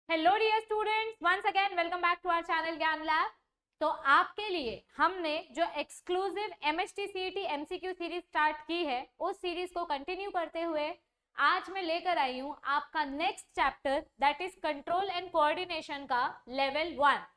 Hello dear students, once again welcome back to our channel Gyan lab. तो आपके लिए हमने जो exclusive MHT CET MCQ series start की है, उस सीरीज को कंटिन्यू करते हुए आज मैं लेकर आई हूं आपका next chapter, that is control and coordination का लेवल 1।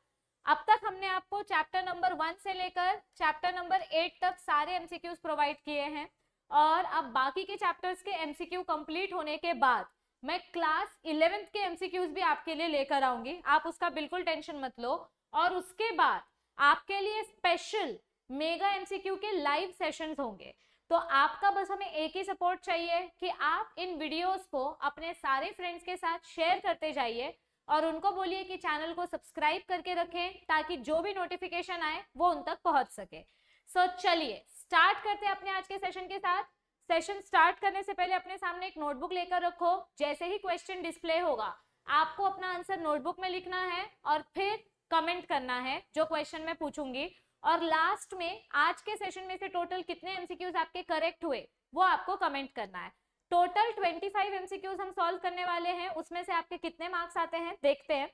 अब तक हमने आपको चैप्टर नंबर 1 से लेकर चैप्टर नंबर 8 तक सारे एमसीक्यूज प्रोवाइड किए हैं और अब बाकी के चैप्टर्स के एमसीक्यू कंप्लीट होने के बाद मैं क्लास 11th के एमसीक्यूज भी आपके लिए लेकर आऊंगी, आप उसका बिल्कुल टेंशन मत लो। और उसके बाद आपके लिए स्पेशल मेगा एमसीक्यू के लाइव सेशंस होंगे। तो आपका बस हमें एक ही सपोर्ट चाहिए कि आप इन वीडियोस को अपने सारे फ्रेंड्स के साथ शेयर करते जाइए और उनको बोलिए कि चैनल को सब्सक्राइब करके रखें ताकि जो भी नोटिफिकेशन आए वो उन तक पहुंच सके। सो चलिए स्टार्ट करते हैं अपने आज के सेशन के साथ। सेशन स्टार्ट करने से पहले अपने सामने एक नोटबुक लेकर रखो। जैसे ही क्वेश्चन डिस्प्ले होगा आपको अपना आंसर नोटबुक में लिखना है और फिर कमेंट करना है जो क्वेश्चन मैं पूछूंगी। और लास्ट में आज के सेशन में से टोटल कितने एमसीक्यूज आपके करेक्ट हुए वो आपको कमेंट करना है। टोटल 25 एमसीक्यूज हम सॉल्व करने वाले हैं, उसमें से आपके कितने मार्क्स आते हैं देखते हैं।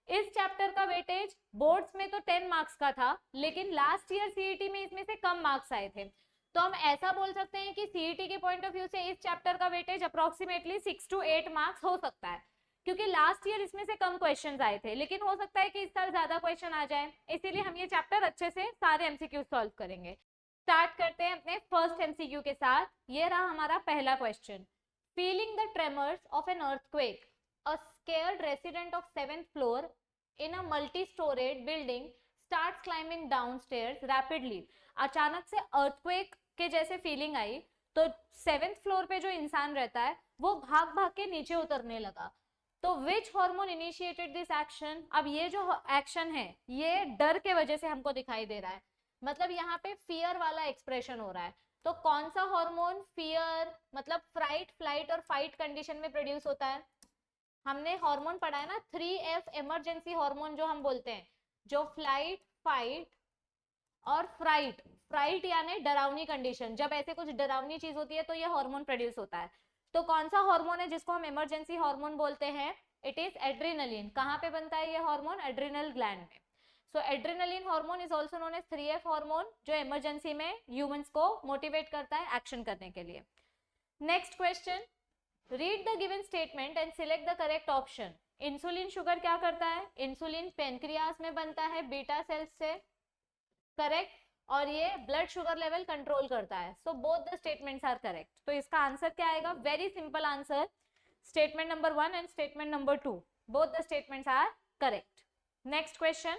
इस चैप्टर का वेटेज बोर्ड्स में तो 10 मार्क्स का था, लेकिन लास्ट ईयर सीईटी में इसमें से कम मार्क्स आए थे। तो हम ऐसा बोल सकते हैं कि सीईटी के पॉइंट ऑफ व्यू से इस चैप्टर का वेटेज अप्रोक्सीमेटली 6 to 8 मार्क्स हो सकता है, क्योंकि लास्ट ईयर इसमें से कम क्वेश्चंस आए थे, लेकिन हो सकता है कि इस साल ज्यादा क्वेश्चन आ जाए, इसीलिए हम ये चैप्टर अच्छे से सारे एमसीक्यू सॉल्व करेंगे। स्टार्ट करते हैं अपने फर्स्ट एमसीक्यू के साथ। ये रहा हमारा पहला question. Feeling the tremors of an earthquake, a scared resident of 7th floor in a multi-storeyed building starts climbing downstairs rapidly. अचानक से अर्थक्वेक के जैसे फीलिंग आई तो 7th फ्लोर पे जो इंसान रहता है वो भाग भाग के नीचे उतरने लगा। तो which hormone initiated this action? अब ये जो एक्शन है ये डर के वजह से हमको दिखाई दे रहा है, मतलब यहाँ पे फियर वाला एक्सप्रेशन हो रहा है। तो कौन सा हार्मोन फियर मतलब फ्राइट, फ्लाइट और फाइट कंडीशन में प्रोड्यूस होता है? हमने हार्मोन पढ़ा है ना, 3F इमरजेंसी हार्मोन जो हम बोलते हैं, जो फ्लाइट, फाइट और फ्राइट। फ्राइट यानी डरावनी कंडीशन, जब ऐसे कुछ डरावनी चीज होती है तो ये हार्मोन प्रोड्यूस होता है। तो कौन सा हार्मोन है जिसको हम इमरजेंसी हार्मोन बोलते हैं? It is adrenaline. कहाँ पे बनता है ये हार्मोन? एड्रिनल ग्लैंड में। So adrenaline hormone is also known as 3F hormone, जो इमरजेंसी में ह्यूमंस को मोटिवेट करता है एक्शन करने के लिए। Next question, read the given statement and select the correct option. Insulin sugar क्या करता है? इंसुलिन पेनक्रियास में बनता है बीटा सेल्स से, करेक्ट, और ये ब्लड शुगर लेवल कंट्रोल करता है। So both the statements are correct. तो इसका आंसर क्या आएगा? Very simple answer, statement number 1 and statement number 2, both the statements are correct. Next question,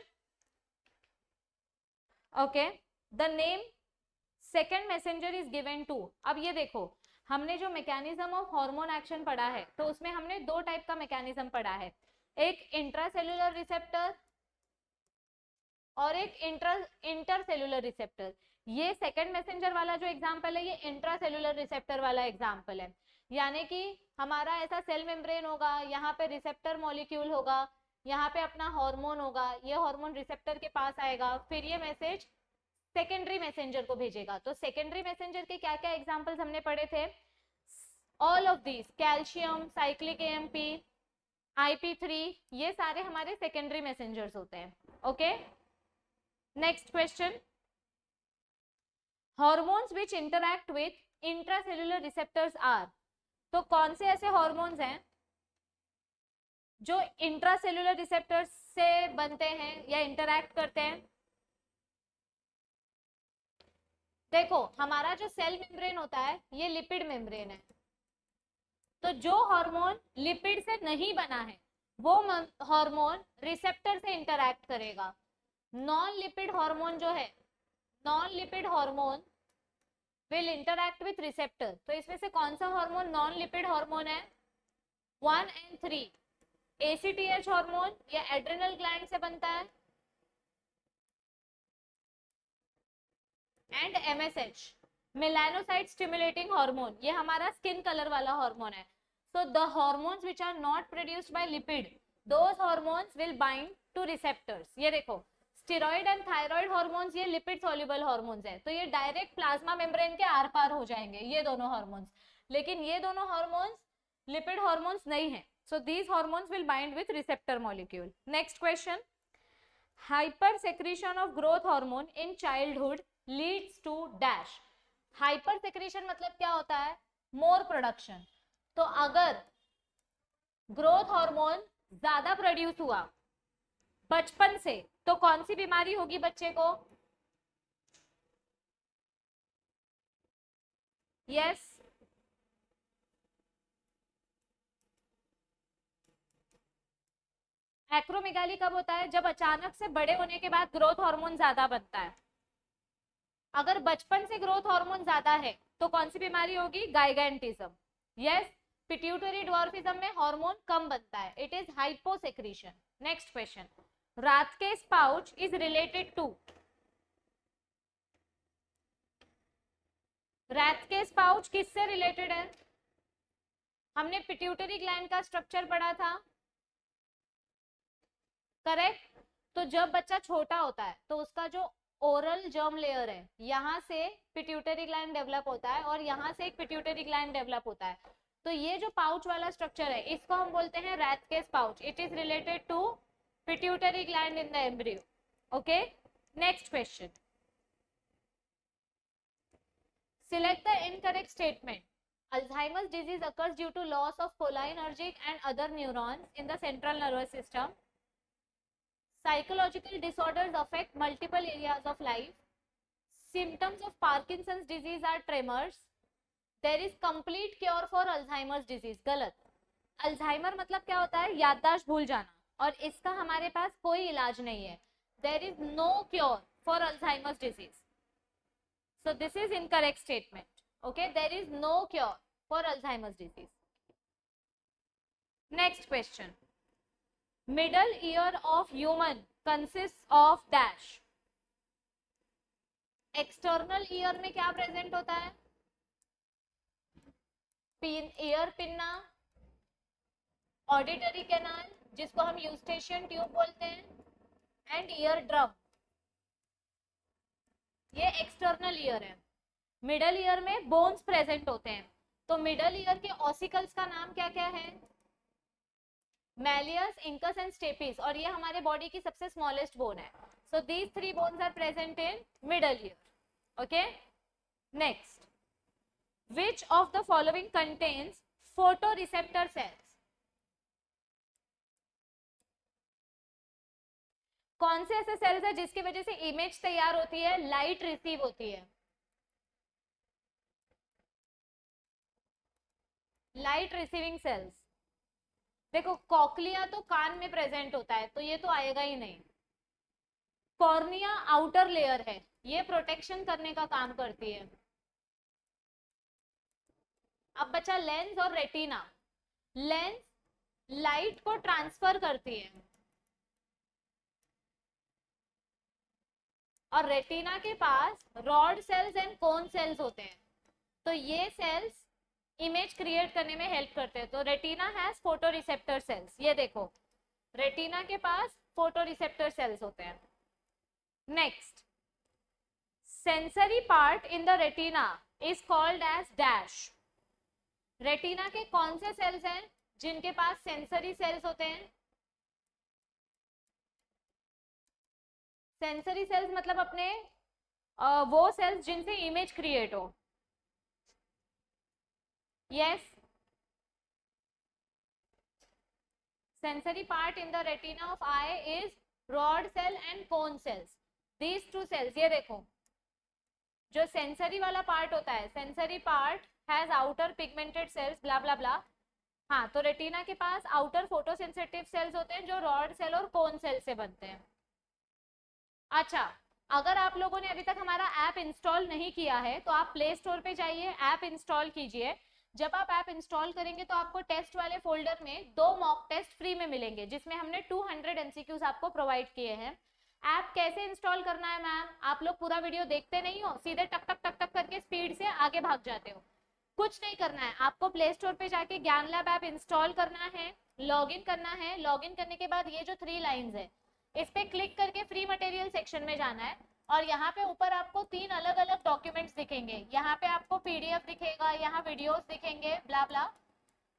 okay, the name second messenger is given to. अब ये देखो, हमने जो मैकेनिज्म ऑफ हार्मोन एक्शन पढ़ा है तो उसमें हमने दो टाइप का मैकेनिज्म पढ़ा है, एक इंट्रासेल्युलर रिसेप्टर और एक इंटरसेल्युलर रिसेप्टर। ये सेकंड मैसेंजर वाला जो एग्जांपल है ये इंट्रासेल्युलर रिसेप्टर वाला एग्जांपल है, यानी कि हमारा ऐसा सेल मेम्ब्रेन होगा, यहाँ पे रिसेप्टर मॉलिक्यूल होगा, यहाँ पे अपना हार्मोन होगा, ये हार्मोन रिसेप्टर के पास आएगा, फिर ये मैसेज सेकेंडरी मैसेंजर को भेजेगा। तो सेकेंडरी मैसेंजर के क्या क्या एग्जांपल्स हमने पढ़े थे? All of these, calcium, cyclic AMP, IP3, ये सारे हमारे सेकेंडरी मैसेंजर्स होते हैं। Okay, next question, hormones which interact with intracellular receptors are. तो कौन से ऐसे हार्मोन्स हैं जो इंट्रासेल्युलर रिसेप्टर्स से बनते हैं या इंटरैक्ट करते हैं? देखो, हमारा जो सेल मेम्ब्रेन होता है ये लिपिड मेम्ब्रेन है, तो जो हार्मोन लिपिड से नहीं बना है वो हार्मोन रिसेप्टर से इंटरैक्ट करेगा। नॉन लिपिड हार्मोन जो है, non lipid hormone will interact with receptor. तो इसमें से कौन सा हार्मोन नॉन लिपिड हार्मोन है? 1 and 3, ACTH हार्मोन या एड्रिनल ग्लैंड से बनता है, and MSH melanocyte stimulating hormone, ये हमारा स्किन कलर वाला हार्मोन है। So the hormones which are not produced by lipid, those hormones will bind to receptors. ये देखो, स्टेरॉइड एंड थायराइड हार्मोन्स ये लिपिड सॉल्युबल हार्मोन्स है, तो ये डायरेक्ट प्लाज्मा मेम्ब्रेन के आर पार हो जाएंगे ये दोनों हार्मोन्स, लेकिन ये दोनों हार्मोन्स लिपिड हार्मोन्स नहीं है। So these hormones will bind with receptor molecule. Next question. Hyper secretion of growth hormone in childhood leads to dash. Hyper secretion मतलब क्या होता है? More production. तो अगर ग्रोथ हार्मोन ज्यादा प्रोड्यूस हुआ बचपन से तो कौन सी बीमारी होगी बच्चे को? यस, एक्रोमेगाली कब होता है? जब अचानक से बड़े होने के बाद ग्रोथ हार्मोन ज्यादा बनता है। अगर बचपन से ग्रोथ हार्मोन ज्यादा है तो कौन सी बीमारी होगी? गाइगेंटिज्म। यस, पिट्यूटरी ड्वार्फिज्म में हार्मोन कम बनता है, it is hyposecretion. Next question, Rathke's pouch is related to. Rathke's pouch किससे रिलेटेड है? हमने पिट्यूटरी ग्लैंड का स्ट्रक्चर पढ़ा था, करेक्ट। तो जब बच्चा छोटा होता है तो उसका जो ओरल जर्म लेयर है, यहाँ से पिट्यूटरी ग्लैंड डेवलप होता है और यहाँ से एक पिट्यूटरी ग्लैंड डेवलप होता है। तो ये जो पाउच वाला स्ट्रक्चर है इसको हम बोलते हैं Rathke's pouch. It is related to pituitary gland in the embryo. Okay, next question, select the incorrect statement. Alzheimer's disease occurs due to loss of cholinergic and other neurons in the central nervous system. Psychological disorders affect multiple areas of life. Symptoms of Parkinson's disease are tremors. There is complete cure for Alzheimer's disease. गलत। Alzheimer मतलब क्या होता है? याददाश्त भूल जाना, और इसका हमारे पास कोई इलाज नहीं है। There is no cure for Alzheimer's disease. So this is incorrect statement. Okay, there is no cure for Alzheimer's disease. Next question. Middle ear of human consists of dash. External ear में क्या present होता है? ear pinna, auditory canal जिसको हम eustachian tube बोलते हैं, and ear drum. ये external ear है। मिडल ईयर में बोन्स प्रेजेंट होते हैं। तो मिडल ईयर के ऑसिकल्स का नाम क्या क्या है? मैलियस, इंकस एंड स्टेपिस, और ये हमारे बॉडी की सबसे स्मॉलेस्ट बोन है। So these three bones are present in middle ear. Okay, next, which of the following contains photo receptor cells? कौन से ऐसे सेल्स है जिसकी वजह से इमेज तैयार होती है, लाइट रिसीव होती है? Light receiving cells. देखो, कॉक्लिया तो कान में प्रेजेंट होता है तो ये तो आएगा ही नहीं। कॉर्निया आउटर लेयर है, ये प्रोटेक्शन करने का काम करती है। अब बचा लेंस और रेटिना। लेंस लाइट को ट्रांसफर करती है और रेटिना के पास rod cells and cone cells होते हैं। तो ये सेल्स इमेज क्रिएट करने में हेल्प करते हैं। तो retina has photo receptor sales. ये देखो, रेटिना के पास फोटो रिसेप्टर सेल्स होते हैं। Next, sensory part in the retina is called as dash. Retina के कौन से सेल्स हैं जिनके पास सेंसरी सेल्स होते हैं? सेंसरी सेल्स मतलब अपने वो सेल्स जिनसे इमेज क्रिएट हो। Yes, sensory part in the retina of eye is rod cell and cone cells. These two cells, ये देखो, जो सेंसरी वाला पार्ट होता है, sensory part has outer pigmented cells blah blah blah. हाँ, तो रेटिना के पास आउटर फोटोसेंसिटिव सेल्स होते हैं जो रॉड सेल और कोन सेल से बनते हैं। अच्छा, अगर आप लोगों ने अभी तक हमारा ऐप इंस्टॉल नहीं किया है तो आप प्ले स्टोर पे जाइए, ऐप इंस्टॉल कीजिए। जब आप ऐप इंस्टॉल करेंगे तो आपको टेस्ट वाले फोल्डर में 2 मॉक टेस्ट फ्री में मिलेंगे जिसमें हमने 200 एमसीक्यूज आपको प्रोवाइड किए हैं। ऐप कैसे इंस्टॉल करना है मैम? आप लोग पूरा वीडियो देखते नहीं हो, सीधे टक टक टक टक करके स्पीड से आगे भाग जाते हो। कुछ नहीं करना है, आपको प्ले स्टोर पे जाके ज्ञान लैब ऐप इंस्टॉल करना है, लॉगिन करना है। लॉगिन करने के बाद ये जो 3 लाइंस है इस पे क्लिक करके फ्री मटेरियल सेक्शन में जाना है और यहाँ पे ऊपर आपको 3 अलग अलग डॉक्यूमेंट्स दिखेंगे। यहाँ पे आपको पीडीएफ दिखेगा, यहाँ वीडियोस दिखेंगे, ब्ला ब्ला।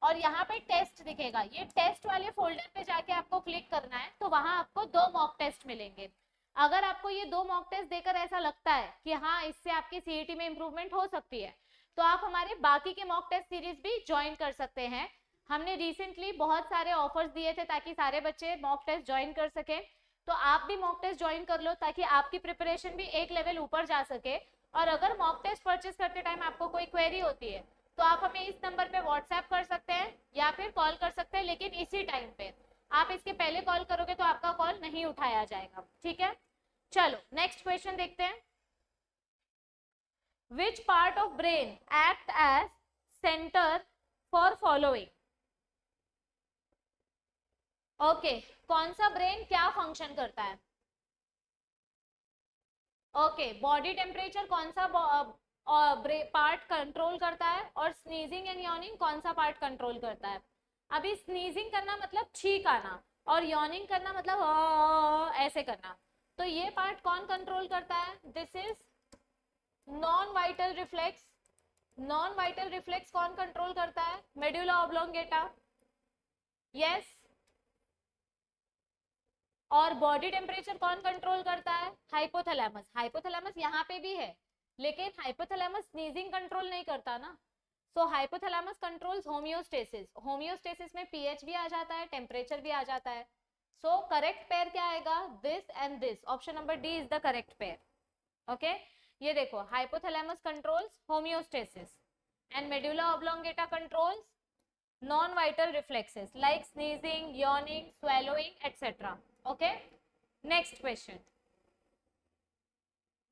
और यहाँ पे टेस्ट दिखेगा, ये टेस्ट वाले फोल्डर पे जाके आपको क्लिक करना है, तो वहां आपको 2 मॉक टेस्ट मिलेंगे। अगर आपको ये 2 मॉक टेस्ट देकर ऐसा लगता है कि हाँ इससे आपकी सीईटी में इंप्रूवमेंट हो सकती है, तो आप हमारे बाकी के मॉक टेस्ट सीरीज भी ज्वाइन कर सकते हैं। हमने रिसेंटली बहुत सारे ऑफर्स दिए थे ताकि सारे बच्चे मॉक टेस्ट ज्वाइन कर सके, तो आप भी मॉक टेस्ट ज्वाइन कर लो ताकि आपकी प्रिपरेशन भी एक लेवल ऊपर जा सके। और अगर मॉक टेस्ट परचेस करते टाइम आपको कोई क्वेरी होती है तो आप हमें इस नंबर पे व्हाट्सएप कर सकते हैं या फिर कॉल कर सकते हैं, लेकिन इसी टाइम पे, आप इसके पहले कॉल करोगे तो आपका कॉल नहीं उठाया जाएगा, ठीक है। चलो नेक्स्ट क्वेश्चन देखते हैं। Which part of brain act as centre for following? Okay, कौन सा ब्रेन क्या फंक्शन करता है? ओके, बॉडी टेम्परेचर कौन सा पार्ट कंट्रोल करता है, और स्नीजिंग एंड यॉर्निंग कौन सा पार्ट कंट्रोल करता है? अभी स्नीजिंग करना मतलब छींक आना, और यॉर्निंग करना मतलब ऐसे करना, तो ये पार्ट कौन कंट्रोल करता है? This is non vital reflex. Non vital reflex कौन कंट्रोल करता है? Medulla oblongata, yes. और बॉडी टेम्परेचर कौन कंट्रोल करता है? हाइपोथैलेमस। हाइपोथैलेमस यहाँ पे भी है, लेकिन हाइपोथैलेमस स्नीजिंग कंट्रोल नहीं करता ना, सो हाइपोथैलेमस कंट्रोल्स होमियोस्टेसिस। होमियोस्टेसिस में पीएच भी आ जाता है, टेम्परेचर भी आ जाता है। सो करेक्ट पेयर क्या आएगा? This and this, option number D is the correct pair. Okay, ये देखो, hypothalamus controls homeostasis and medulla oblongata controls non vital reflexes like sneezing, yawning, swallowing, etc. Okay, next question.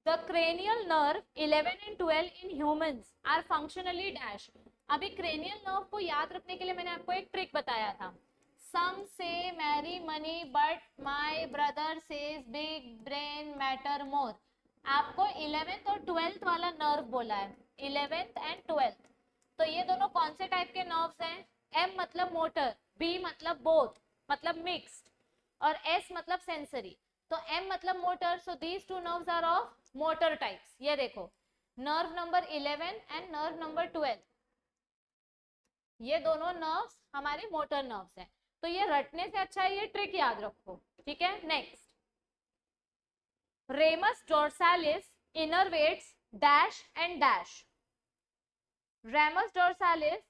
The cranial nerve 11 and 12 in humans are functionally dash. अभी cranial nerve को याद रखने के लिए मैंने आपको एक ट्रिक बताया था। Some say marry money but my brother says big brain matter more. आपको 11th और 12th वाला नर्व बोला है, 11th एंड 12th। तो ये दोनों कौन से टाइप के नर्व्स हैं? M मतलब मोटर, B मतलब बोथ मतलब मिक्स्ड, और S मतलब सेंसरी। तो M मतलब motor, so these two nerves are of motor types. ये देखो, nerve number 11 and nerve number 12, ये दोनों नर्व्स हमारे मोटर नर्व्स हैं। तो ये रटने से अच्छा है ये ट्रिक याद रखो, ठीक है। Next, ramus dorsalis innervates dash and dash. Ramus dorsalis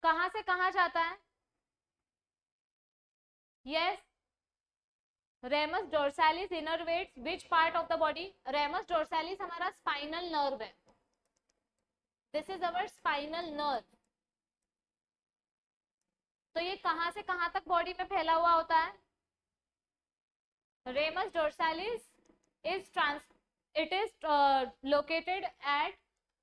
कहां से कहां जाता है? Yes, ramus dorsalis innervates which part of the body? Ramus dorsalis हमारा स्पाइनल नर्व है, this is our spinal nerve. तो ये कहां से कहां तक बॉडी में फैला हुआ होता है? Ramus डोर्सालिस it is located at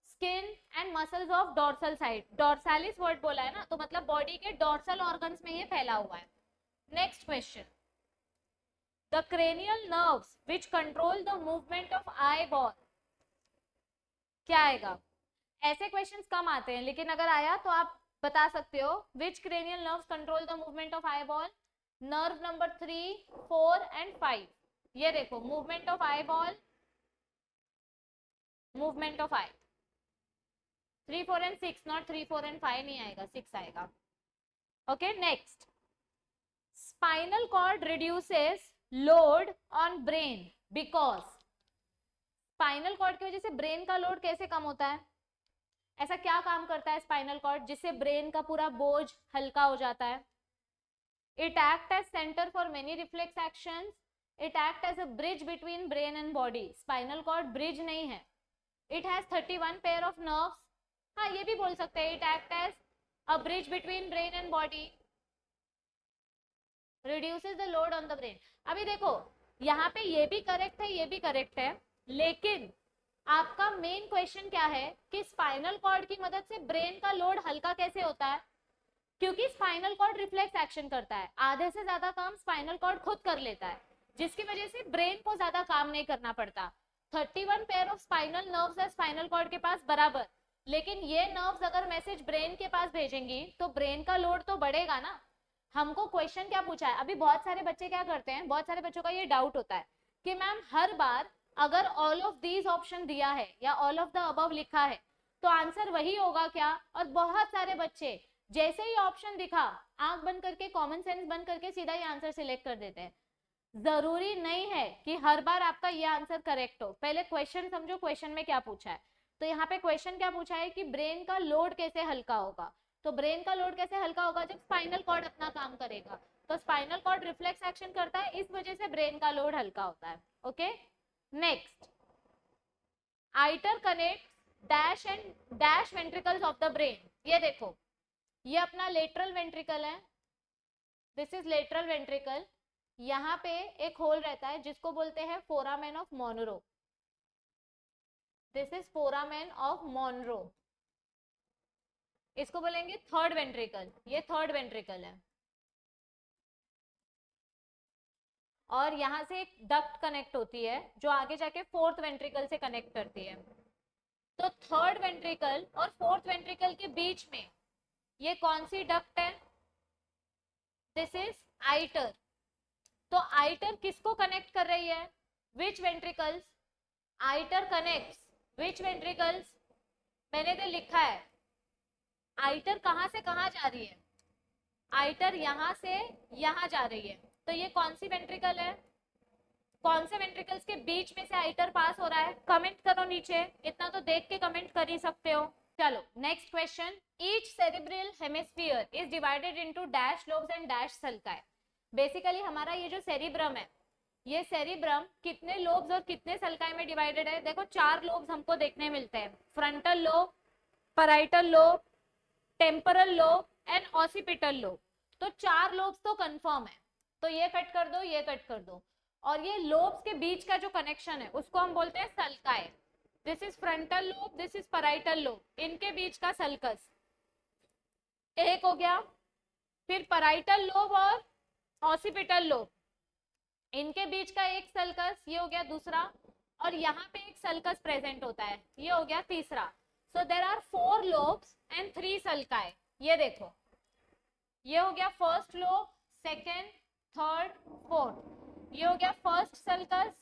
skin and muscles of dorsal side. डोर्सालिस word बोला है ना, तो मतलब बॉडी के डोर्सल ऑर्गन्स में ये फैला हुआ है। Next question, the cranial nerves which control the movement of eye ball, क्या आएगा? ऐसे क्वेश्चंस कम आते हैं, लेकिन अगर आया तो आप बता सकते हो। Which cranial nerves control the movement of eye ball? Nerve number 3, 4 and 5। ये देखो, movement of eye ball, movement of eye, 3, 4 and 6, not 3, 4 and 5 नहीं आएगा, 6 आएगा। Okay, next, spinal cord reduces load on brain because. Spinal cord की वजह से brain का load कैसे कम होता है? ऐसा क्या काम करता है स्पाइनल कॉर्ड जिससे ब्रेन का पूरा बोझ हल्का हो जाता है? It act as centre for many reflex actions, it act as a bridge between brain and body. Spinal cord bridge नहीं है। It has 31 pair of nerves, हाँ ये भी बोल सकते हैं, it act as a bridge between brain and body, reduces the load on the brain. अभी देखो, यहाँ पे ये भी करेक्ट है, ये भी करेक्ट है, लेकिन आपका मेन क्वेश्चन क्या है कि स्पाइनल कॉर्ड की मदद से ब्रेन का लोड हल्का कैसे होता है? क्योंकि स्पाइनल कॉर्ड रिफ्लेक्स एक्शन करता है, आधे से ज्यादा काम स्पाइनल कॉर्ड खुद कर लेता है, जिसकी वजह से ब्रेन को ज्यादा काम नहीं करना पड़ता। 31 पेयर ऑफ स्पाइनल नर्व्स है स्पाइनल कॉर्ड के पास बराबर, लेकिन ये नर्व्स अगर मैसेज ब्रेन के पास भेजेंगी तो ब्रेन का लोड तो बढ़ेगा ना। हमको क्वेश्चन क्या पूछा है? अभी बहुत सारे बच्चे क्या करते हैं, बहुत सारे बच्चों का ये डाउट होता है कि मैम हर बार अगर ऑल ऑफ दीज ऑप्शन दिया है या ऑल ऑफ द अबव लिखा है तो आंसर वही होगा क्या? और बहुत सारे बच्चे जैसे ही ऑप्शन दिखा आंख बंद करके, कॉमन सेंस बंद करके सीधा ही आंसर सिलेक्ट कर देते हैं। जरूरी नहीं है कि हर बार आपका ये आंसर करेक्ट हो। पहले क्वेश्चन समझो, क्वेश्चन में क्या पूछा है। तो यहाँ पे क्वेश्चन क्या पूछा है कि ब्रेन का लोड कैसे हल्का होगा। तो ब्रेन का लोड कैसे हल्का होगा? जब स्पाइनल कॉर्ड अपना काम करेगा। तो स्पाइनल कॉर्ड रिफ्लेक्स एक्शन करता है, इस वजह से ब्रेन का लोड हल्का होता है। Okay, next, iter connect dash and dash ventricles of the brain. ये देखो, ये अपना लेटरल वेंट्रिकल है, दिस इज लेटरल वेंट्रिकल। यहाँ पे एक होल रहता है जिसको बोलते हैं foramen of Monro. This is foramen of Monro. इसको बोलेंगे थर्ड वेंट्रिकल, ये थर्ड वेंट्रिकल है। और यहाँ से एक डक्ट कनेक्ट होती है जो आगे जाके फोर्थ वेंट्रिकल से कनेक्ट करती है। तो थर्ड वेंट्रिकल और फोर्थ वेंट्रिकल के बीच में ये कौन सी डक्ट है? This is iter. तो आइटर किसको कनेक्ट कर रही है? Which ventricles? Iter connects which ventricles? मैंने तो लिखा है आइटर कहां से कहां जा रही है? आइटर यहां से यहां जा रही है। तो ये कौन सी वेंट्रिकल है? कौन से वेंट्रिकल्स के बीच में से आइटर पास हो रहा है? कमेंट करो नीचे, इतना तो देख के कमेंट कर ही सकते हो। चलो next question, each cerebral hemisphere is divided into dash lobes and dash sulci. Basically हमारा ये जो सेरिब्रम है, ये सेरिब्रम कितने लोब्स और कितने सल्काई में डिवाइडेड है? देखो 4 लोब्स हमको देखने मिलते हैं, frontal lobe, parietal lobe, temporal lobe and occipital lobe. तो 4 लोब्स तो कंफर्म है, तो ये कट कर दो, ये कट कर दो। और ये लोब्स के बीच का जो कनेक्शन है उसको हम बोलते हैं sulci. This is frontal lobe, this is parietal lobe, इनके बीच का सल्कस एक हो गया। फिर पैराइटल लोब और ऑसिपिटल लोब, इनके बीच का एक सल्कस, ये हो गया दूसरा। और यहाँ पे एक सल्कस प्रेजेंट होता है, ये हो गया तीसरा। So there are 4 lobes and 3 sulci. ये देखो, ये हो गया first lobe, second, third, fourth. ये हो गया फर्स्ट सल्कस।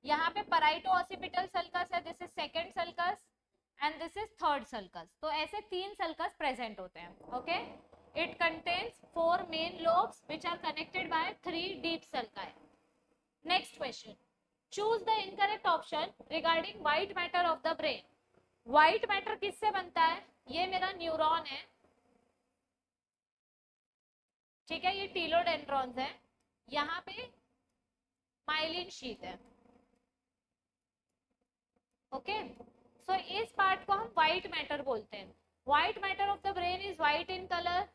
यहाँ पे पैराइटो ऑसिपिटल सल्कस है, this is second sulcus and this is third sulcus. तो ऐसे 3 सल्कस प्रेजेंट होते हैं। Okay, it contains 4 main lobes which are connected by 3 deep sulci. Next question, choose the incorrect option regarding white matter of the brain. white matter किससे बनता है? ये मेरा neuron है, ठीक है, ये टीलोडेंड्रॉन्स है, यहाँ पे माइलिन शीथ है। ओके, सो इस पार्ट को हम व्हाइट मैटर बोलते हैं। White matter of the brain is white in colour.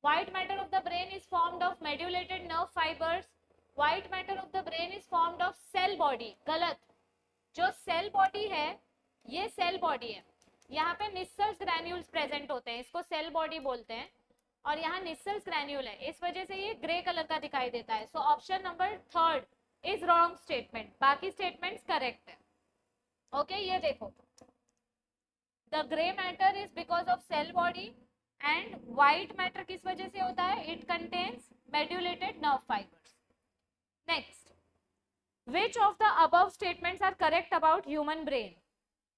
White matter of the brain is formed of medullated nerve fibers. White matter of the brain is formed of cell body. गलत, जो cell body है ये cell body है, यहाँ पे निस्सल्स granules present होते हैं, इसको cell body बोलते हैं। और यहाँ निस्सल्स ग्रैन्यूल है, इस वजह से ये ग्रे कलर का दिखाई देता है। So option number 3 is wrong statement, बाकी स्टेटमेंट्स करेक्ट है। ओके, ये देखो, the grey matter is because of cell body and white matter किस वजह से होता है? It contains medullated nerve fibres. Next, which of the above statements are correct about human brain?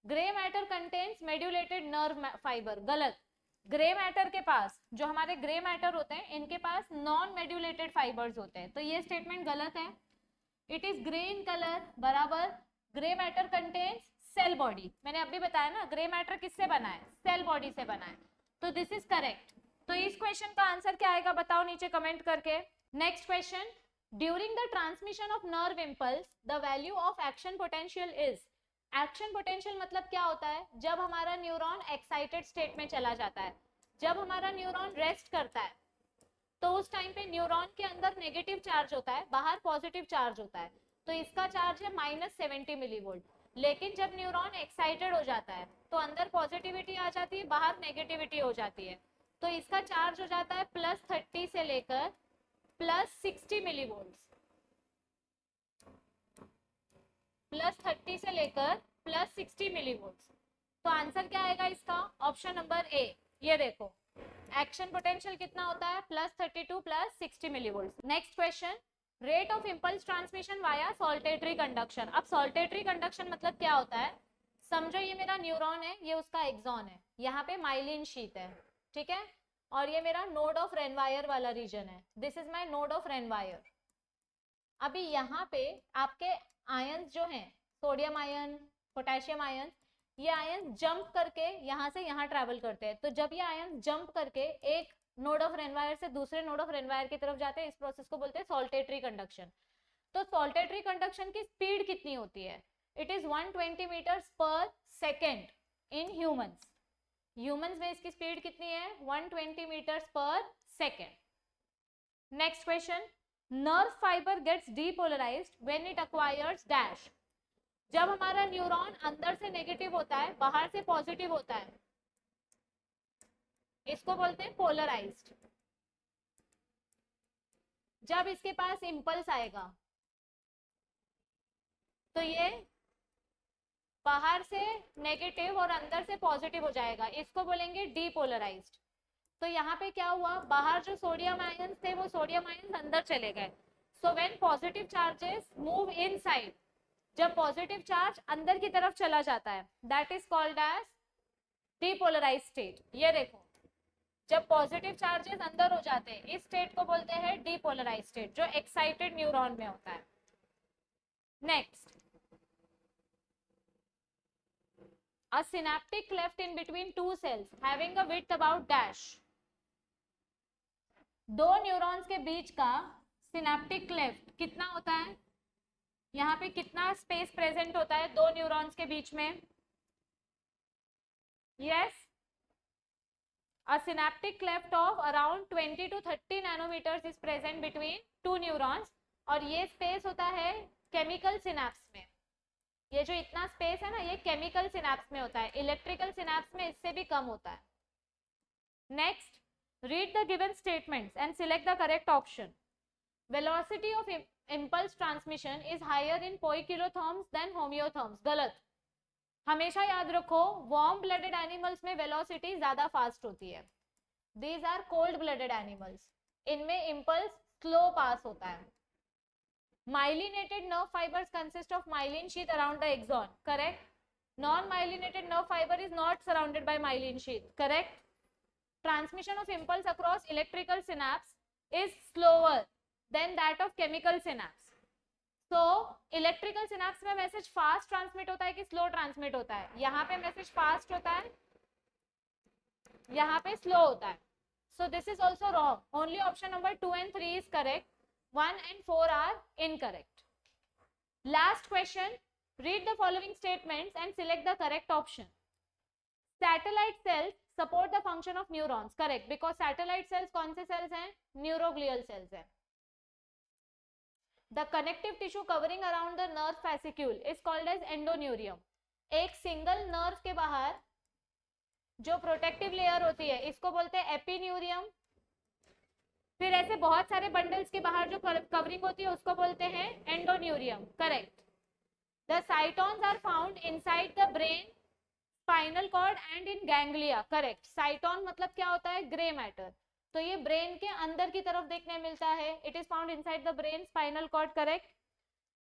Grey matter contains medullated nerve fibre. गलत, grey matter के पास, जो हमारे ग्रे मैटर होते हैं इनके पास नॉन मेड्यूलेटेड फाइबर्स होते हैं, तो ये स्टेटमेंट गलत है। It is grey in colour, बराबर। Grey matter contains cell body, मैंने अभी बताया ना, ग्रे मैटर किससे बना है? सेल बॉडी से बना है, तो दिस इज करेक्ट। तो इस क्वेश्चन का आंसर क्या आएगा बताओ नीचे कमेंट करके। Next question, during the transmission of nerve impulse the value of action potential is. Action potential मतलब क्या होता है? जब हमारा न्यूरॉन एक्साइटेड स्टेट में चला जाता है, जब हमारा न्यूरॉन रेस्ट करता है, तो उस टाइम पे न्यूरॉन के अंदर नेगेटिव चार्ज होता है, बाहर पॉजिटिव चार्ज होता है। तो इसका चार्ज है -70 मिलीवोल्ट। लेकिन जब न्यूरॉन एक्साइटेड हो जाता है तो अंदर पॉजिटिविटी आ जाती है, बाहर नेगेटिविटी हो जाती है। तो इसका चार्ज हो जाता है +30 से लेकर +60 मिलीवोल्ट, +30 से लेकर +60 मिलीवोल्ट। तो आंसर क्या आएगा इसका? Option number A. ये देखो, एक्शन पोटेंशियल कितना होता है? +32 +60 millivolt. Next question, rate of impulse transmission via saltatory conduction. अब सॉल्टेटरी कंडक्शन मतलब क्या होता है? समझो ये मेरा न्यूरॉन है, ये उसका एक्सॉन है, यहाँ पे माइलिन शीथ है, ठीक है, और ये मेरा नोड ऑफ रेनवायर वाला रीजन है, this is my node of रेनवायर। अभी यहाँ पे आपके आयंस जो हैं, सोडियम आयन, पोटेशियम आयन, ये आयन जंप करके यहाँ से यहाँ ट्रैवल करते हैं। तो जब ये आयन जंप करके एक नोड ऑफ रेनवायर से दूसरे नोड ऑफ रेनवायर की तरफ जाते हैं, इस प्रोसेस को बोलते हैं सॉल्टेटरी कंडक्शन। तो सॉल्टेटरी कंडक्शन की स्पीड कितनी होती है? It is 120 metres per second in humans. Humans में इसकी स्पीड कितनी है? 120 metres per second. Next question, nerve fibre gets depolarised when it acquires dash. जब हमारा न्यूरॉन अंदर से नेगेटिव होता है, बाहर से पॉजिटिव होता है, इसको बोलते हैं पोलराइज्ड। जब इसके पास इंपल्स आएगा तो ये बाहर से नेगेटिव और अंदर से पॉजिटिव हो जाएगा, इसको बोलेंगे डीपोलराइज्ड। तो यहाँ पे क्या हुआ, बाहर जो सोडियम आयंस थे वो सोडियम आयंस अंदर चले गए। So when positive charges move inside, जब पॉजिटिव चार्ज अंदर की तरफ चला जाता है, that is called as depolarised state. ये देखो, जब पॉजिटिव चार्जेस अंदर हो जाते हैं, इस स्टेट को बोलते हैं डीपोलराइज्ड स्टेट, जो एक्साइटेड न्यूरॉन में होता है। Next, a synaptic cleft in between two cells having a width about dash। दो न्यूरॉन्स के बीच का सिनेप्टिक क्लेफ्ट कितना होता है? यहाँ पे कितना स्पेस प्रेजेंट होता है दो न्यूरॉन्स के बीच में? Yes, a synaptic cleft of around 20 to 30 nanometers is present between two neurons, और ये स्पेस होता है केमिकल सिनेप्स में। ये जो इतना स्पेस है ना, ये केमिकल सिनेप्स में होता है, इलेक्ट्रिकल सिनेप्स में इससे भी कम होता है। Next, read the given statements and select the correct option. Velocity of impulse transmission is higher in poikilotherms than homeotherms. गलत। हमेशा याद रखो, वार्म ब्लडेड एनिमल्स में वेलोसिटी ज्यादा फास्ट होती है। These are cold blooded animals, इनमें इम्पल्स स्लो पास होता है। Myelinated nerve fibers consist of myelin sheath around the axon. Correct. Non-myelinated nerve fiber is not surrounded by myelin sheath. Correct. Transmission of impulse across electrical synapse is slower than that of chemical synapse. So, electrical synapse में message fast transmit होता है कि slow transmit होता है? यहाँ पे message fast होता है, यहाँ पे स्लो होता है। So this is also wrong. Only option number 2 and 3 is correct. 1 and 4 are incorrect. Last question, read the following statements and select the correct option. Satellite cells support the function of neurons. Correct, because satellite cells कौन से cells हैं? Neuroglial cells हैं. The connective tissue covering around the nerve fascicule is called as endoneurium. एक single nerve के बाहर जो protective layer होती है, इसको बोलते हैं एपिन्यूरियम। फिर ऐसे बहुत सारे बंडल्स के बाहर जो कवरिंग होती है, उसको बोलते हैं endoneurium. Correct. The cytons are found inside the brain, spinal cord and in ganglia. Correct. Cyton मतलब क्या होता है? Grey matter. तो ये ब्रेन के अंदर की तरफ देखने मिलता है। It is found inside the brain, spinal cord. Correct.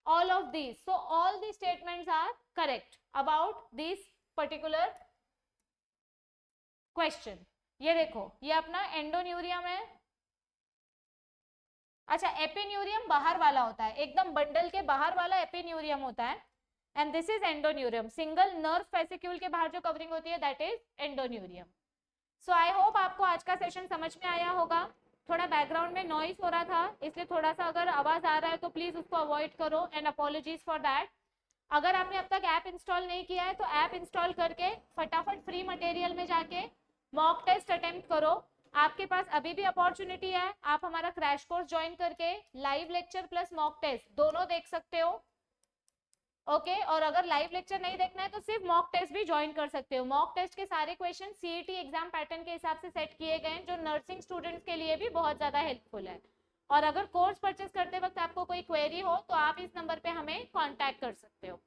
All of these, so all the statements are correct about this particular question. ये देखो, ये अपना एंडोन्यूरियम है। अच्छा, एपिन्यूरियम बाहर वाला होता है, एकदम बंडल के बाहर वाला एपिन्यूरियम होता है, and this is endoneurium. Single nerve fascicle के बाहर जो कवरिंग होती है, that is endoneurium. So I hope आपको आज का सेशन समझ में आया होगा। थोड़ा बैकग्राउंड में नॉइस हो रहा था, इसलिए थोड़ा सा अगर आवाज आ रहा है तो प्लीज उसको अवॉइड करो, एंड अपॉलॉजीज फॉर दैट। अगर आपने अब तक ऐप इंस्टॉल नहीं किया है तो ऐप इंस्टॉल करके फटाफट फ्री मटेरियल में जाके मॉक टेस्ट अटेम्प्ट करो। आपके पास अभी भी अपॉर्चुनिटी है, आप हमारा क्रैश कोर्स ज्वाइन करके live lecture plus mock test दोनों देख सकते हो। ओके, और अगर लाइव लेक्चर नहीं देखना है तो सिर्फ मॉक टेस्ट भी ज्वाइन कर सकते हो। मॉक टेस्ट के सारे क्वेश्चन सीईटी एग्जाम पैटर्न के हिसाब से सेट किए गए हैं, जो नर्सिंग स्टूडेंट्स के लिए भी बहुत ज्यादा हेल्पफुल है। और अगर कोर्स परचेस करते वक्त आपको कोई क्वेरी हो तो आप इस नंबर पे हमें कॉन्टैक्ट कर सकते हो।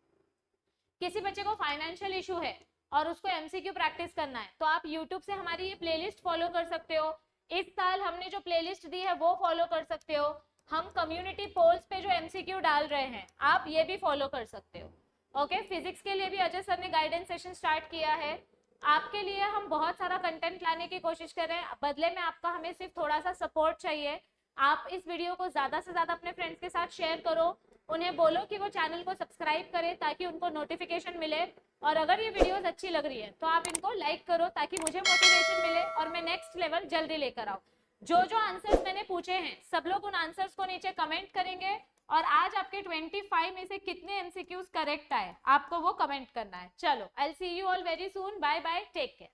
किसी बच्चे को फाइनेंशियल इशू है और उसको एमसीक्यू प्रैक्टिस करना है तो आप YouTube से हमारी ये प्लेलिस्ट फॉलो कर सकते हो। इस साल हमने जो प्लेलिस्ट दी है वो फॉलो कर सकते हो। हम कम्युनिटी पोल्स पे जो एमसीक्यू डाल रहे हैं, आप ये भी फॉलो कर सकते हो। ओके, फिजिक्स के लिए भी अजय सर ने गाइडेंस सेशन स्टार्ट किया है। आपके लिए हम बहुत सारा कंटेंट लाने की कोशिश कर रहे हैं, बदले में आपका हमें सिर्फ थोड़ा सा सपोर्ट चाहिए। आप इस वीडियो को ज्यादा से ज्यादा अपने फ्रेंड्स के साथ शेयर करो, उन्हें बोलो कि वो चैनल को सब्सक्राइब करें ताकि उनको नोटिफिकेशन मिले, और अगर ये वीडियोस अच्छी लग रही है तो आप इनको लाइक करो ताकि मुझे मोटिवेशन मिले और मैं नेक्स्ट लेवल जल्दी लेकर आऊँ। जो जो आंसर्स मैंने पूछे हैं सब लोग उन आंसर्स को नीचे कमेंट करेंगे, और आज आपके 25 में से कितने एमसीक्यूज करेक्ट आए आपको वो कमेंट करना है। चलो, I will see you all very soon, bye bye, take care.